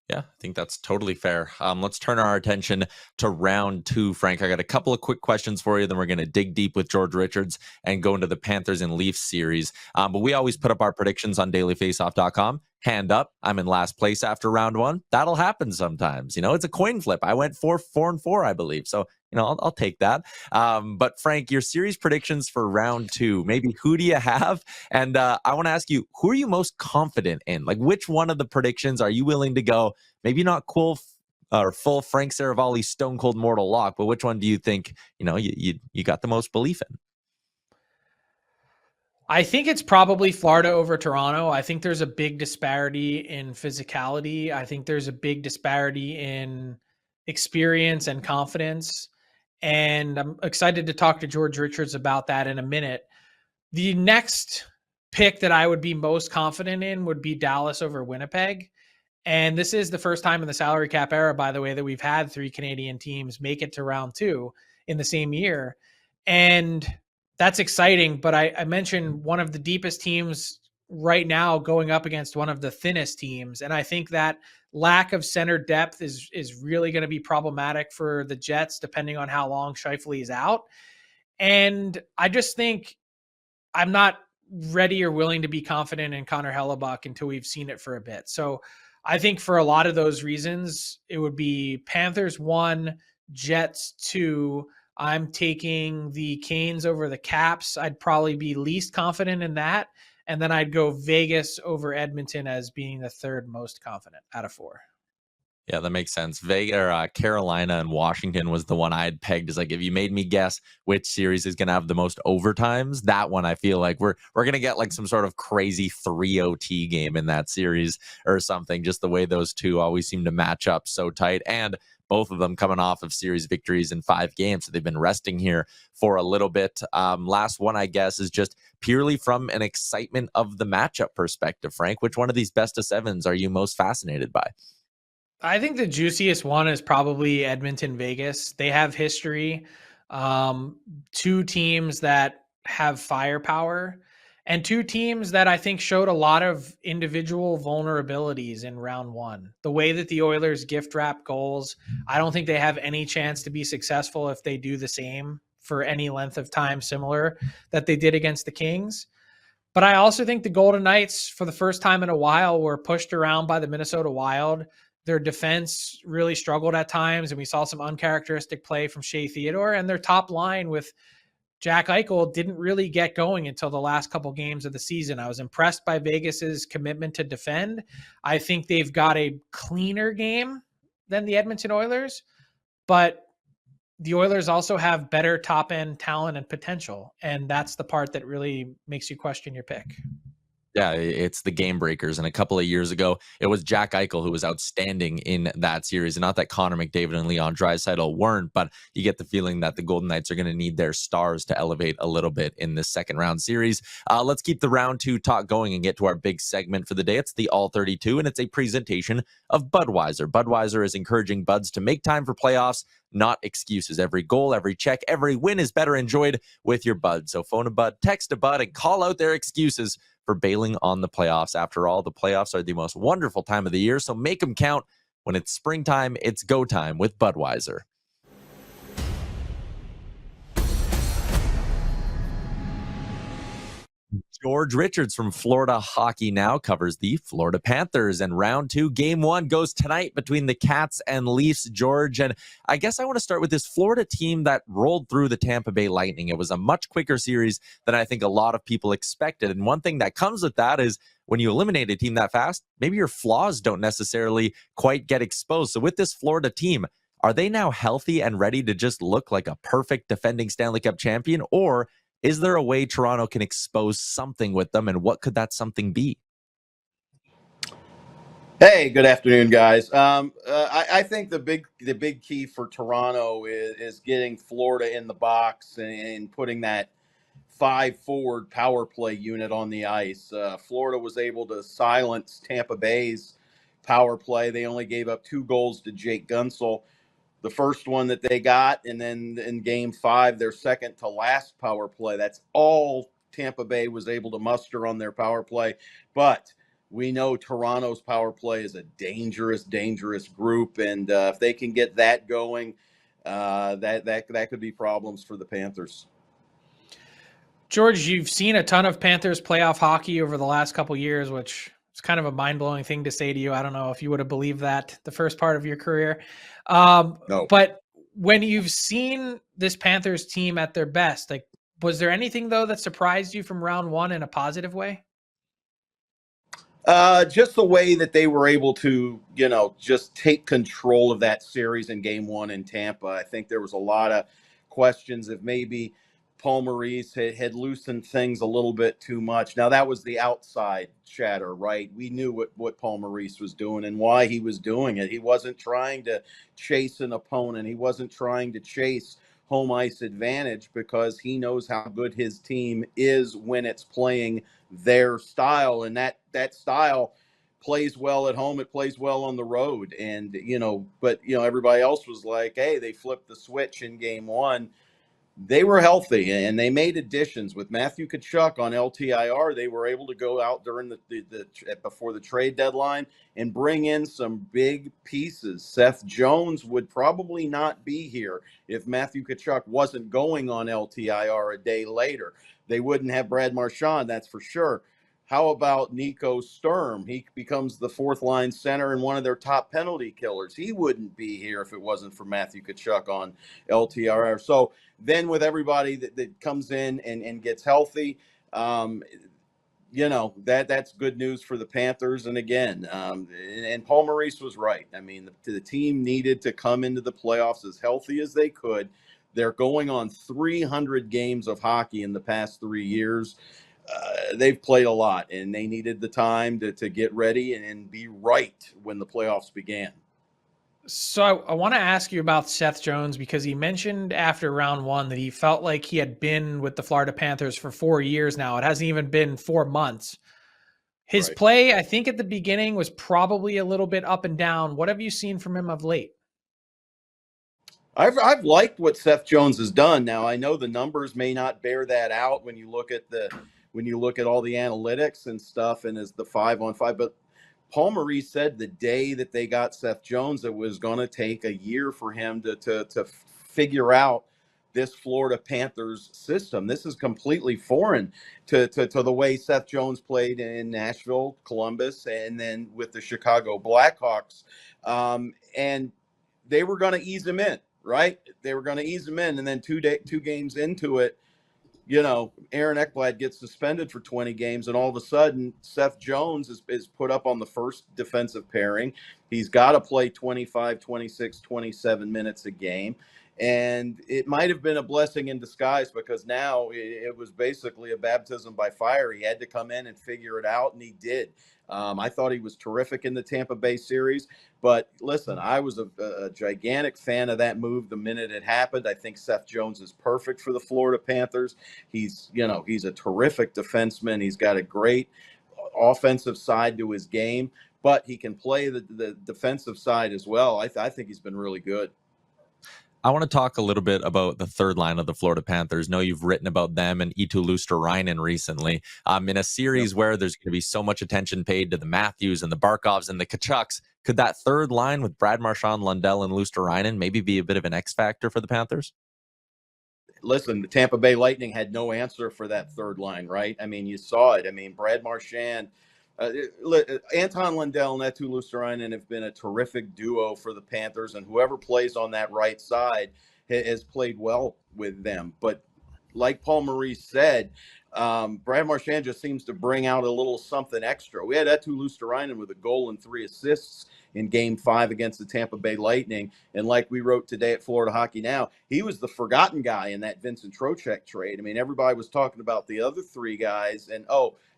Yeah, I think that's totally fair. Let's turn our attention to round two, Frank. I got a couple of quick questions for you. Then we're going to dig deep with George Richards and go into the Panthers and Leafs series. But we always put up our predictions on dailyfaceoff.com. Hand up, I'm in last place after round one. That'll happen sometimes. It's a coin flip. I went 4-4, I believe. So, I'll take that. But Frank, your series predictions for round two, maybe who do you have? And I want to ask you, who are you most confident in? Like, which one of the predictions are you willing to go? Maybe not cool or full Frank Saravalli Stone Cold Mortal Lock, but which one do you think you got the most belief in? I think it's probably Florida over Toronto. I think there's a big disparity in physicality. I think there's a big disparity in experience and confidence. And I'm excited to talk to George Richards about that in a minute. The next pick that I would be most confident in would be Dallas over Winnipeg. And this is the first time in the salary cap era, by the way, that we've had three Canadian teams make it to round two in the same year. And that's exciting. But I mentioned one of the deepest teams right now going up against one of the thinnest teams. And I think that lack of center depth is really going to be problematic for the Jets, depending on how long Scheifele is out. And I just think I'm not ready or willing to be confident in Connor Hellebuck until we've seen it for a bit. So I think for a lot of those reasons, it would be Panthers 1, Jets 2. I'm taking the Canes over the Caps. I'd probably be least confident in that. And then I'd go Vegas over Edmonton as being the third most confident out of 4. Yeah, that makes sense. Carolina and Washington was the one I had pegged as like, if you made me guess which series is going to have the most overtimes, that one I feel like we're going to get like some sort of crazy 3 OT game in that series or something. Just the way those two always seem to match up so tight, and both of them coming off of series victories in 5 games, so they've been resting here for a little bit. Last one, I guess, is just purely from an excitement of the matchup perspective. Frank, which one of these best of sevens are you most fascinated by? I think the juiciest one is probably Edmonton Vegas. They have history. Two teams that have firepower and two teams that I think showed a lot of individual vulnerabilities in round one. The way that the Oilers gift wrap goals, I don't think they have any chance to be successful if they do the same for any length of time similar that they did against the Kings. But I also think the Golden Knights, for the first time in a while, were pushed around by the Minnesota Wild. Their defense really struggled at times, and we saw some uncharacteristic play from Shea Theodore. And their top line with Jack Eichel didn't really get going until the last couple games of the season. I was impressed by Vegas's commitment to defend. I think they've got a cleaner game than the Edmonton Oilers, but the Oilers also have better top end talent and potential. And that's the part that really makes you question your pick. Yeah, it's the game breakers. And a couple of years ago, it was Jack Eichel who was outstanding in that series. And not that Connor McDavid and Leon Draisaitl weren't, but you get the feeling that the Golden Knights are going to need their stars to elevate a little bit in this second round series. Let's keep the round two talk going and get to our big segment for the day. It's the All 32, and it's a presentation of Budweiser. Budweiser is encouraging buds to make time for playoffs, not excuses. Every goal, every check, every win is better enjoyed with your bud. So phone a bud, text a bud, and call out their excuses for bailing on the playoffs. After all, the playoffs are the most wonderful time of the year, so make them count. When it's springtime, it's go time with Budweiser. George Richards from Florida Hockey Now covers the Florida Panthers, and round two, game one goes tonight between the Cats and Leafs, George. And I guess I want to start with this Florida team that rolled through the Tampa Bay Lightning. It was a much quicker series than I think a lot of people expected. And one thing that comes with that is when you eliminate a team that fast, maybe your flaws don't necessarily quite get exposed. So with this Florida team, are they now healthy and ready to just look like a perfect defending Stanley Cup champion? Or is there a way Toronto can expose something with them, and what could that something be? Hey, good afternoon, guys. I think the big key for Toronto is getting Florida in the box and putting that 5 forward power play unit on the ice. Florida was able to silence Tampa Bay's power play. They only gave up 2 goals to Jake Gunsel. The first one that they got, and then in game 5, their second to last power play. That's all Tampa Bay was able to muster on their power play. But we know Toronto's power play is a dangerous, dangerous group, and if they can get that going, that could be problems for the Panthers. George, you've seen a ton of Panthers playoff hockey over the last couple years, which is kind of a mind-blowing thing to say to you. I don't know if you would have believed that the first part of your career. No. But when you've seen this Panthers team at their best, like, was there anything, though, that surprised you from round one in a positive way? Just the way that they were able to, just take control of that series in game one in Tampa. I think there was a lot of questions if maybe Paul Maurice had loosened things a little bit too much. Now, that was the outside chatter, right? We knew what Paul Maurice was doing and why he was doing it. He wasn't trying to chase an opponent. He wasn't trying to chase home ice advantage because he knows how good his team is when it's playing their style, and that style plays well at home. It plays well on the road, and but everybody else was like, hey, they flipped the switch in game one. They were healthy and they made additions with Matthew Tkachuk on LTIR. They were able to go out during the before the trade deadline and bring in some big pieces. Seth Jones would probably not be here if Matthew Tkachuk wasn't going on LTIR a day later. They wouldn't have Brad Marchand, that's for sure. How about Nico Sturm? He becomes the fourth line center and one of their top penalty killers. He wouldn't be here if it wasn't for Matthew Tkachuk on LTIR. So then with everybody that comes in and gets healthy, that's good news for the Panthers. And again, and Paul Maurice was right. I mean, the team needed to come into the playoffs as healthy as they could. They're going on 300 games of hockey in the past 3 years. They've played a lot, and they needed the time to get ready and be right when the playoffs began. So I want to ask you about Seth Jones, because he mentioned after round one that he felt like he had been with the Florida Panthers for 4 years now. It hasn't even been 4 months. His Right. play, I think at the beginning, was probably a little bit up and down. What have you seen from him of late? I've liked what Seth Jones has done. Now I know the numbers may not bear that out when you look at all the analytics and stuff, and as the 5-on-5. But Paul Maurice said the day that they got Seth Jones, it was going to take a year for him to figure out this Florida Panthers system. This is completely foreign to the way Seth Jones played in Nashville, Columbus, and then with the Chicago Blackhawks. And they were going to ease him in, right? They were going to ease him in, and then two games into it, Aaron Ekblad gets suspended for 20 games, and all of a sudden, Seth Jones is put up on the first defensive pairing. He's got to play 25, 26, 27 minutes a game. And it might have been a blessing in disguise, because now it was basically a baptism by fire. He had to come in and figure it out, and he did. I thought he was terrific in the Tampa Bay series. But listen, I was a gigantic fan of that move the minute it happened. I think Seth Jones is perfect for the Florida Panthers. He's a terrific defenseman. He's got a great offensive side to his game, but he can play the defensive side as well. I think he's been really good. I want to talk a little bit about the third line of the Florida Panthers. Know you've written about them and Eetu Luostarinen recently. In a series where there's going to be so much attention paid to the Matthews and the Barkovs and the Tkachuks, could that third line with Brad Marchand, Lundell, and Luostarinen maybe be a bit of an X factor for the Panthers? Listen, the Tampa Bay Lightning had no answer for that third line, right? I mean, you saw it. I mean, Brad Marchand, Anton Lundell and Eetu Luostarinen have been a terrific duo for the Panthers, and whoever plays on that right side has played well with them. But like Paul Maurice said, Brad Marchand just seems to bring out a little something extra. We had Eetu Luostarinen with a goal and 3 assists in Game 5 against the Tampa Bay Lightning. And like we wrote today at Florida Hockey Now, he was the forgotten guy in that Vincent Trocheck trade. I mean, everybody was talking about the other 3 guys,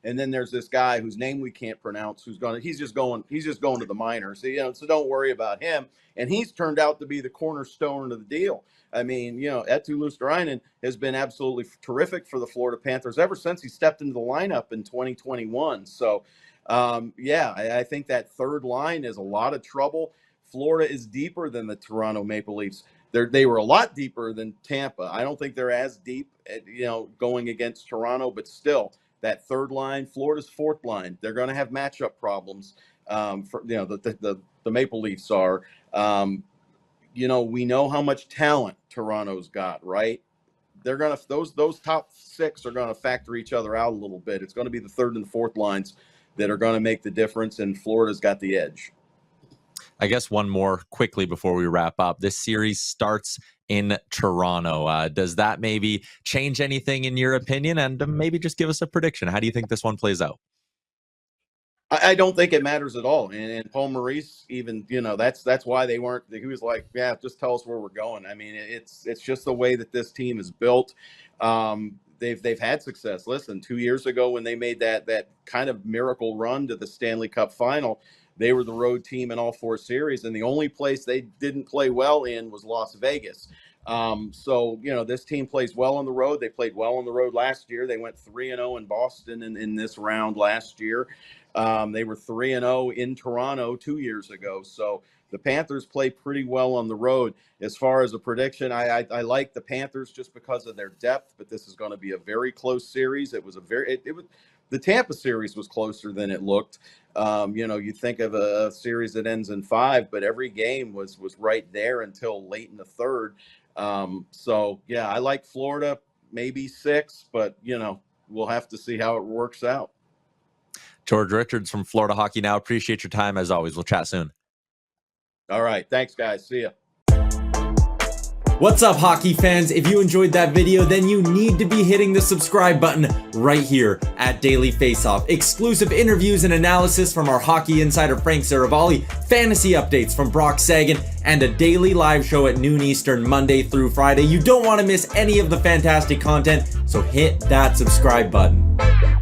and then there's this guy whose name we can't pronounce he's just going to the minors. So don't worry about him. And he's turned out to be the cornerstone of the deal. I mean, Eetu Luostarinen has been absolutely terrific for the Florida Panthers ever since he stepped into the lineup in 2021. So, I think that third line is a lot of trouble. Florida is deeper than the Toronto Maple Leafs. They were a lot deeper than Tampa. I don't think they're as deep, going against Toronto, but still, that third line, Florida's fourth line. They're going to have matchup problems. For the Maple Leafs are. We know how much talent Toronto's got, right? They're gonna those top six are gonna factor each other out a little bit. It's going to be the third and fourth lines that are going to make the difference, and Florida's got the edge. I guess one more quickly before we wrap up. This series starts in Toronto. Does that maybe change anything in your opinion? And maybe just give us a prediction. How do you think this one plays out? I don't think it matters at all. And Paul Maurice, even, that's why they weren't. He was like, yeah, just tell us where we're going. I mean, it's just the way that this team is built. They've had success. Listen, 2 years ago when they made that kind of miracle run to the Stanley Cup final, they were the road team in all 4 series, and the only place they didn't play well in was Las Vegas. So this team plays well on the road. They played well on the road last year. They went 3-0 in Boston in this round last year. They were 3-0 in Toronto 2 years ago. So the Panthers play pretty well on the road. As far as a prediction, I like the Panthers just because of their depth, but this is going to be a very close series. It was the Tampa series was closer than it looked. You think of a series that ends in 5, but every game was right there until late in the third. So yeah, I like Florida, maybe 6, but we'll have to see how it works out. George Richards from Florida Hockey Now. Appreciate your time as always. We'll chat soon. All right. Thanks, guys. See ya. What's up, hockey fans? If you enjoyed that video, then you need to be hitting the subscribe button right here at Daily Faceoff. Exclusive interviews and analysis from our hockey insider Frank Saravalli, fantasy updates from Brock Sagan, and a daily live show at noon Eastern, Monday through Friday. You don't want to miss any of the fantastic content, so hit that subscribe button.